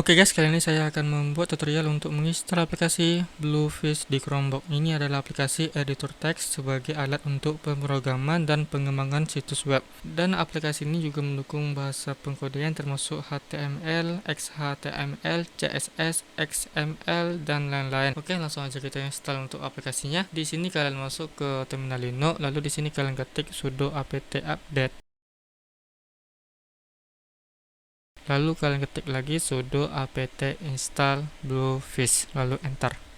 Oke guys, kali ini saya akan membuat tutorial untuk menginstal aplikasi Bluefish di Chromebook. Ini adalah aplikasi editor teks sebagai alat untuk pemrograman dan pengembangan situs web. Dan aplikasi ini juga mendukung bahasa pengkodean termasuk HTML, XHTML, CSS, XML, dan lain-lain. Oke, langsung aja kita install untuk aplikasinya. Di sini kalian masuk ke terminal Linux, lalu di sini kalian ketik sudo apt update. Lalu kalian ketik lagi sudo apt install Bluefish, lalu enter.